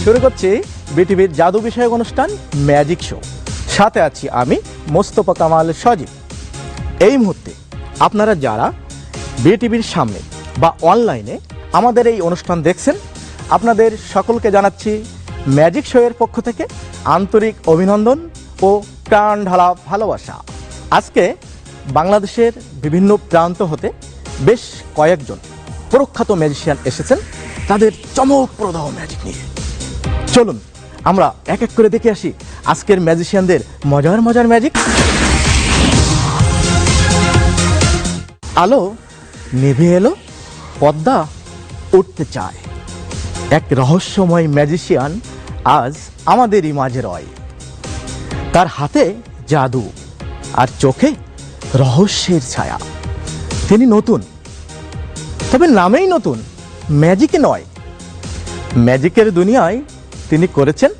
শুরু করছি বিটিভির জাদু বিষয়ক অনুষ্ঠান ম্যাজিক শো। সাথে আছি আমি মোস্তফা কামাল সজীব। এই মুহূর্তে আপনারা যারা বিটিভির সামনে বা অনলাইনে আমাদের এই অনুষ্ঠান দেখছেন, আপনাদের সকলকে জানাচ্ছি ম্যাজিক শো এর পক্ষ থেকে আন্তরিক অভিনন্দন ও প্রাণ ঢালা ভালোবাসা। আজকে বাংলাদেশের বিভিন্ন প্রান্ত হতে বেশ কয়েকজন প্রখ্যাত ম্যাজিশিয়ান এসেছেন তাদের চমকপ্রদ ম্যাজিক নিয়ে। চলুন আমরা এক এক করে দেখে আসি আজকের ম্যাজিশিয়ানদের মজার মজার ম্যাজিক। আলো নেভে এলো, পদ্মা উঠতে চায়। এক রহস্যময় ম্যাজিশিয়ান আজ আমাদেরই মাঝে রয়। তার হাতে জাদু আর চোখে রহস্যের ছায়া। তিনি নতুন, তবে নামেই নতুন, ম্যাজিকে নয়। ম্যাজিকের দুনিয়ায় তিনি করেছেন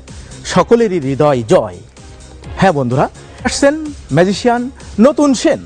সকলেরই হৃদয় জয়। হ্যাঁ বন্ধুরা, আসছেন ম্যাজিশিয়ান নতুন সেন।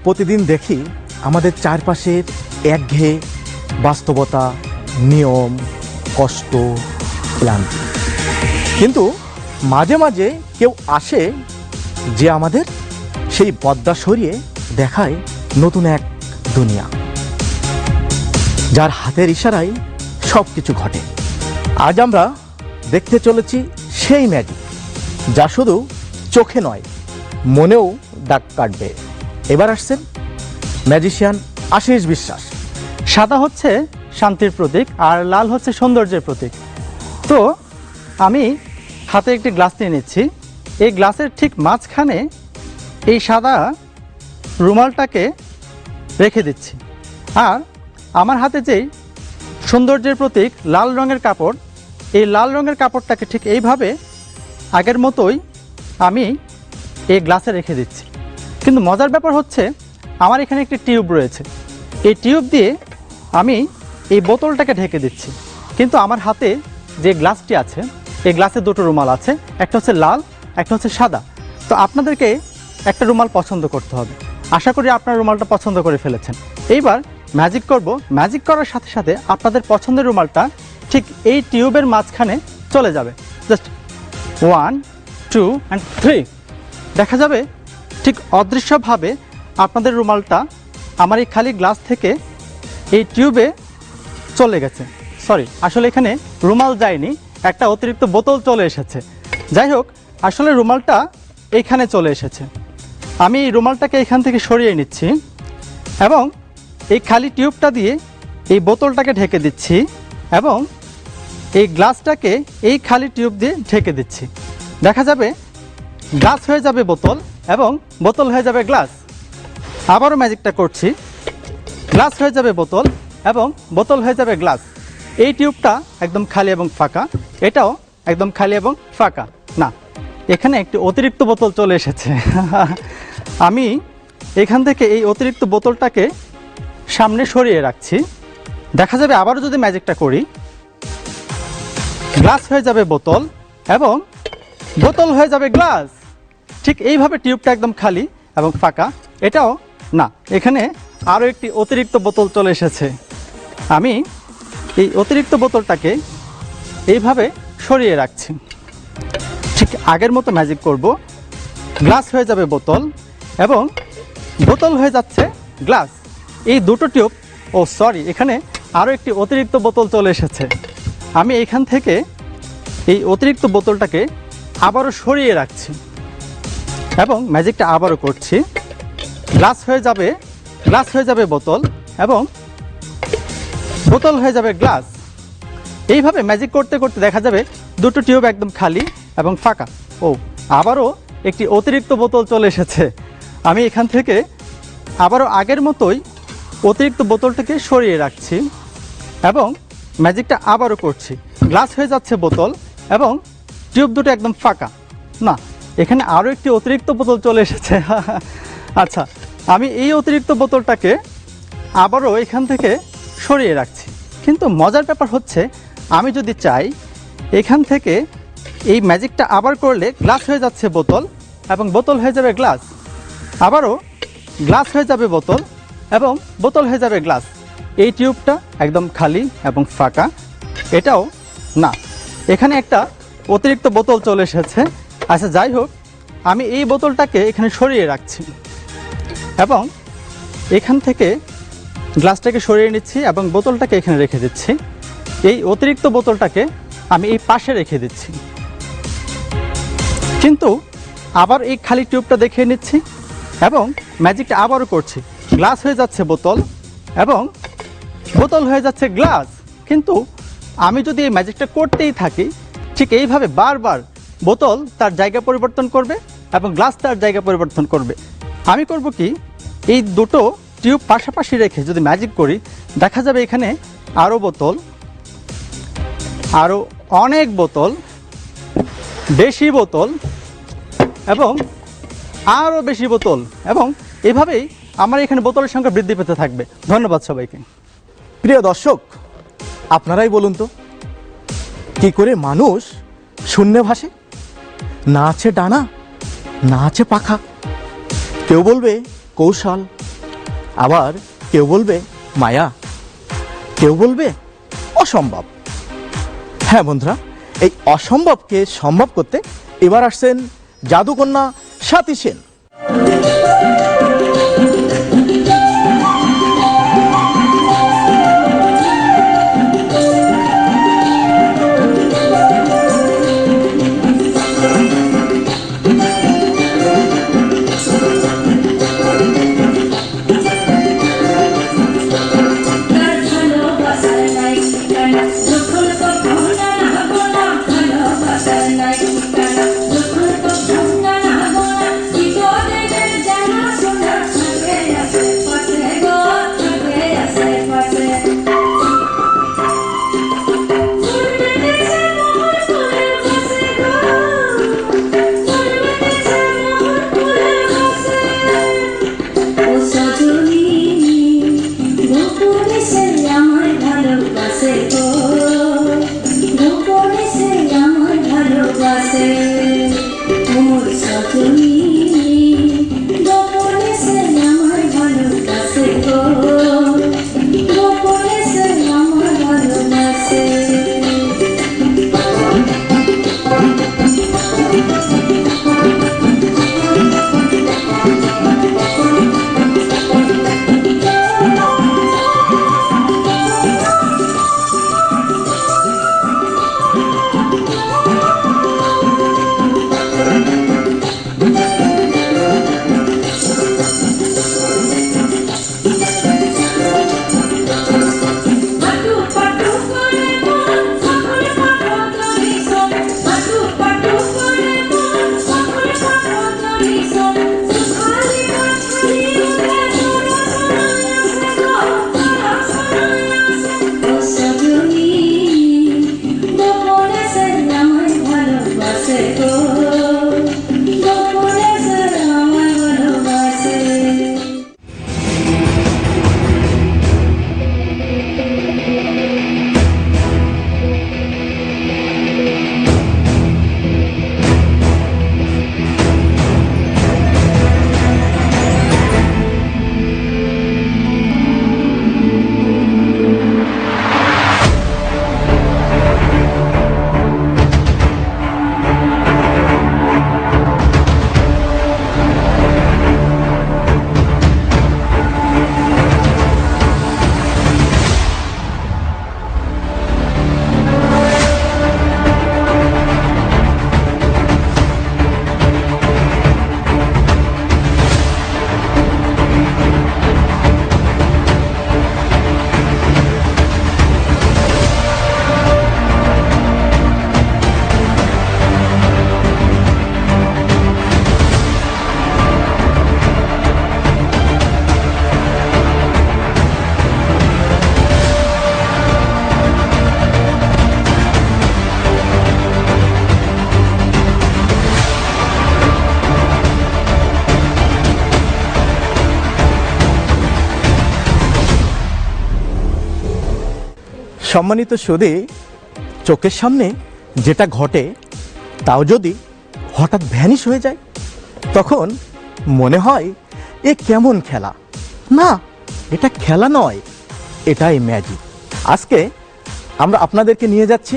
প্রতিদিন দেখি আমাদের চারপাশের একঘেয়ে বাস্তবতা, নিয়ম, কষ্ট, ক্লান্তি। কিন্তু মাঝে মাঝে কেউ আসে যে আমাদের সেই পর্দা সরিয়ে দেখায় নতুন এক দুনিয়া, যার হাতের ইশারায় সব কিছু ঘটে। আজ আমরা দেখতে চলেছি সেই ম্যাজিক, যা শুধু চোখে নয়, মনেও দাগ কাটবে। এবার আসছেন ম্যাজিশিয়ান আশিস বিশ্বাস। সাদা হচ্ছে শান্তির প্রতীক আর লাল হচ্ছে সৌন্দর্যের প্রতীক। তো আমি হাতে একটি গ্লাস নিয়ে নিচ্ছি। এই গ্লাসের ঠিক মাঝখানে এই সাদা রুমালটাকে রেখে দিচ্ছি। আর আমার হাতে যেই সৌন্দর্যের প্রতীক লাল রঙের কাপড়, এই লাল রঙের কাপড়টাকে ঠিক এইভাবে আগের মতোই আমি এই গ্লাসে রেখে দিচ্ছি। কিন্তু মজার ব্যাপার হচ্ছে আমার এখানে একটি টিউব রয়েছে। এই টিউব দিয়ে আমি এই বোতলটাকে ঢেকে দিচ্ছি। কিন্তু আমার হাতে যে গ্লাসটি আছে, এই গ্লাসে দুটো রুমাল আছে, একটা হচ্ছে লাল, একটা হচ্ছে সাদা। তো আপনাদেরকে একটা রুমাল পছন্দ করতে হবে। আশা করি আপনার রুমালটা পছন্দ করে ফেলেছেন। এইবার ম্যাজিক করব। ম্যাজিক করার সাথে সাথে আপনাদের পছন্দের রুমালটা ঠিক এই টিউবের মাঝখানে চলে যাবে। জাস্ট 1 2 and 3 দেখা যাবে ঠিক অদৃশ্যভাবে আপনাদের রুমালটা আমার এই খালি গ্লাস থেকে এই টিউবে চলে গেছে। সরি, আসলে এখানে রুমাল যায়নি, একটা অতিরিক্ত বোতল চলে এসেছে। যাই হোক, আসলে রুমালটা এইখানে চলে এসেছে। আমি এই রুমালটাকে এখান থেকে সরিয়ে নিচ্ছি এবং এই খালি টিউবটা দিয়ে এই বোতলটাকে ঢেকে দিচ্ছি এবং এই গ্লাসটাকে এই খালি টিউব দিয়ে ঢেকে দিচ্ছি। দেখা যাবে গ্লাস হয়ে যাবে বোতল এবং বোতল হয়ে যাবে গ্লাস। আবারও ম্যাজিকটা করছি। গ্লাস হয়ে যাবে বোতল এবং বোতল হয়ে যাবে গ্লাস। এই টিউবটা একদম খালি এবং ফাঁকা, এটাও একদম খালি এবং ফাঁকা। না, এখানে একটি অতিরিক্ত বোতল চলে এসেছে। আমি এখান থেকে এই অতিরিক্ত বোতলটাকে সামনে সরিয়ে রাখছি। দেখা যাবে আবারও যদি ম্যাজিকটা করি, গ্লাস হয়ে যাবে বোতল এবং বোতল হয়ে যাবে গ্লাস। ঠিক এইভাবে টিউবটা একদম খালি এবং ফাঁকা। এটাও না, এখানে আরও একটি অতিরিক্ত বোতল চলে এসেছে। আমি এই অতিরিক্ত বোতলটাকে এইভাবে সরিয়ে রাখছি। ঠিক আগের মতো ম্যাজিক করব। গ্লাস হয়ে যাবে বোতল এবং বোতল হয়ে যাচ্ছে গ্লাস। এই দুটো টিউব, সরি, এখানে আরও একটি অতিরিক্ত বোতল চলে এসেছে। আমি এখান থেকে এই অতিরিক্ত বোতলটাকে আবারও সরিয়ে রাখছি এবং ম্যাজিকটা আবারও করছি। গ্লাস হয়ে যাবে বোতল এবং বোতল হয়ে যাবে গ্লাস। এইভাবে ম্যাজিক করতে করতে দেখা যাবে দুটো টিউব একদম খালি এবং ফাঁকা। আবারও একটি অতিরিক্ত বোতল চলে এসেছে। আমি এখান থেকে আবারও আগের মতোই অতিরিক্ত বোতলটাকে সরিয়ে রাখছি এবং ম্যাজিকটা আবারও করছি। গ্লাস হয়ে যাচ্ছে বোতল এবং টিউব দুটো একদম ফাঁকা। না, এখানে আরও একটি অতিরিক্ত বোতল চলে এসেছে। আচ্ছা, আমি এই অতিরিক্ত বোতলটাকে আবারও এখান থেকে সরিয়ে রাখছি। কিন্তু মজার ব্যাপার হচ্ছে, আমি যদি চাই এখান থেকে এই ম্যাজিকটা আবার করলে গ্লাস হয়ে যাচ্ছে বোতল এবং বোতল হয়ে যাবে গ্লাস। আবারও গ্লাস হয়ে যাবে বোতল এবং বোতল হয়ে যাবে গ্লাস। এই টিউবটা একদম খালি এবং ফাঁকা। এটাও না, এখানে একটা অতিরিক্ত বোতল চলে এসেছে। আচ্ছা, যাই হোক, আমি এই বোতলটাকে এখানে সরিয়ে রাখছি এবং এখান থেকে গ্লাসটাকে সরিয়ে নিচ্ছি এবং বোতলটাকে এখানে রেখে দিচ্ছি। এই অতিরিক্ত বোতলটাকে আমি এই পাশে রেখে দিচ্ছি। কিন্তু আবার এই খালি টিউবটা দেখিয়ে নিচ্ছি এবং ম্যাজিকটা আবারও করছি। গ্লাস হয়ে যাচ্ছে বোতল এবং বোতল হয়ে যাচ্ছে গ্লাস। কিন্তু আমি যদি এই ম্যাজিকটা করতেই থাকি, ঠিক এইভাবে বারবার বোতল তার জায়গা পরিবর্তন করবে এবং গ্লাস তার জায়গা পরিবর্তন করবে। আমি করব কি, এই দুটো টিউব পাশাপাশি রেখে যদি ম্যাজিক করি, দেখা যাবে এখানে আরও বোতল, আরও অনেক বোতল, বেশি বোতল এবং আরও বেশি বোতল, এবং এভাবেই আমার এখানে বোতলের সংখ্যা বৃদ্ধি পেতে থাকবে। ধন্যবাদ সবাইকে। প্রিয় দর্শক, আপনারাই বলুন তো, কি করে মানুষ শূন্যে ভাসে? না আছে ডানা, না আছে পাখা। কেউ বলবে কৌশল, আবার কেউ বলবে মায়া, কেউ বলবে অসম্ভব। হ্যাঁ বন্ধুরা, এই অসম্ভবকে সম্ভব করতে এবার আসছেন জাদুকন্যা স্বাতী সেন। সম্মানিত সুধী, চোখের সামনে যেটা ঘটে তাও যদি হঠাৎ ভ্যানিশ হয়ে যায়, তখন মনে হয় এ কেমন খেলা। না, এটা খেলা নয়, এটাই ম্যাজিক। আজকে আমরা আপনাদেরকে নিয়ে যাচ্ছি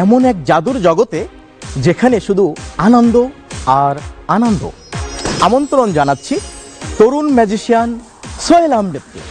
এমন এক জাদুর জগতে যেখানে শুধু আনন্দ আর আনন্দ। আমন্ত্রণ জানাচ্ছি তরুণ ম্যাজিশিয়ান সোহেল আহমেদকে।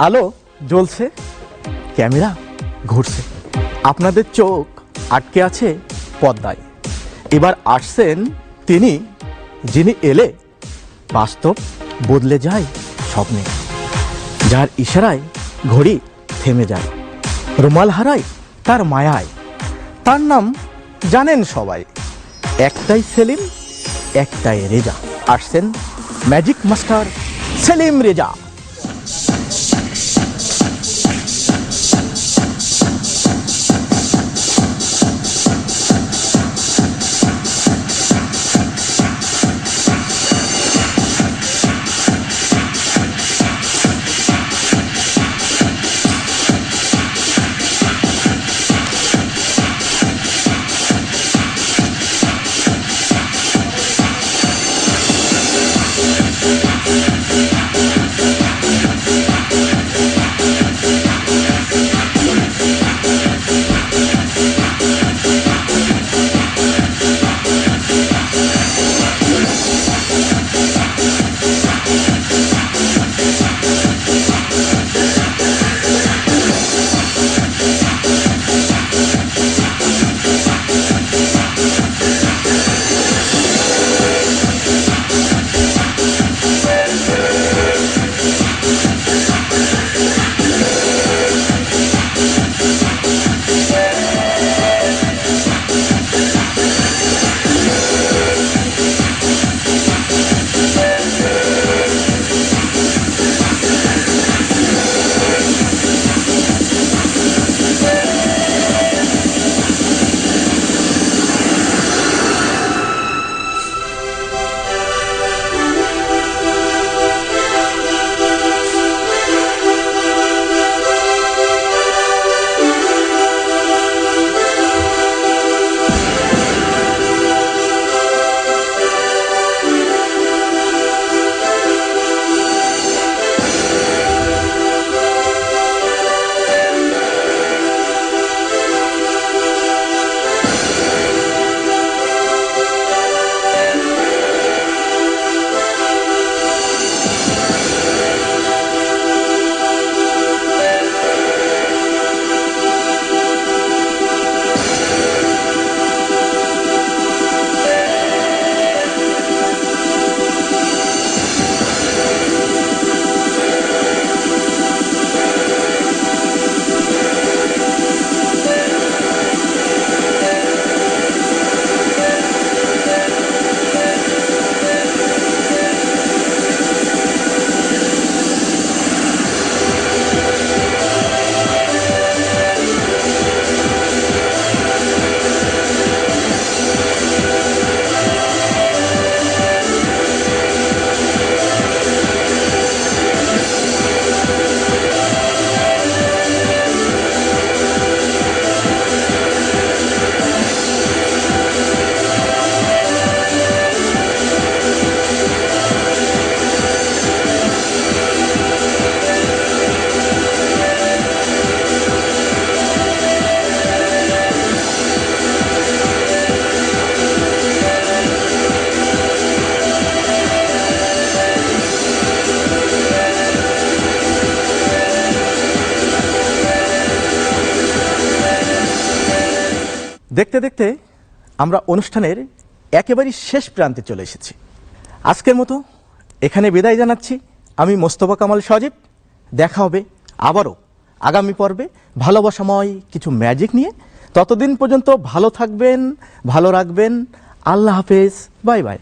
আলো জ্বলছে, ক্যামেরা ঘুরছে, আপনাদের চোখ আটকে আছে পর্দায়। এবার আসছেন তিনি, যিনি এলে বাস্তব বদলে যায় স্বপ্নে, যার ইশারায় ঘড়ি থেমে যায়, রুমাল হারায় তার মায়ায়। তার নাম জানেন সবাই, একটাই সেলিম, একটাই রেজা। আসছেন ম্যাজিক মাস্টার সেলিম রেজা। দেখতে দেখতে আমরা অনুষ্ঠানের একেবারেই শেষ প্রান্তে চলে এসেছি। আজকের মতো এখানে বিদায় জানাচ্ছি। আমি মোস্তফা কামাল সজীব। দেখা হবে আবারও আগামী পর্বে ভালোবাসাময় কিছু ম্যাজিক নিয়ে। ততদিন পর্যন্ত ভালো থাকবেন, ভালো রাখবেন। আল্লাহ হাফেজ, বাই বাই।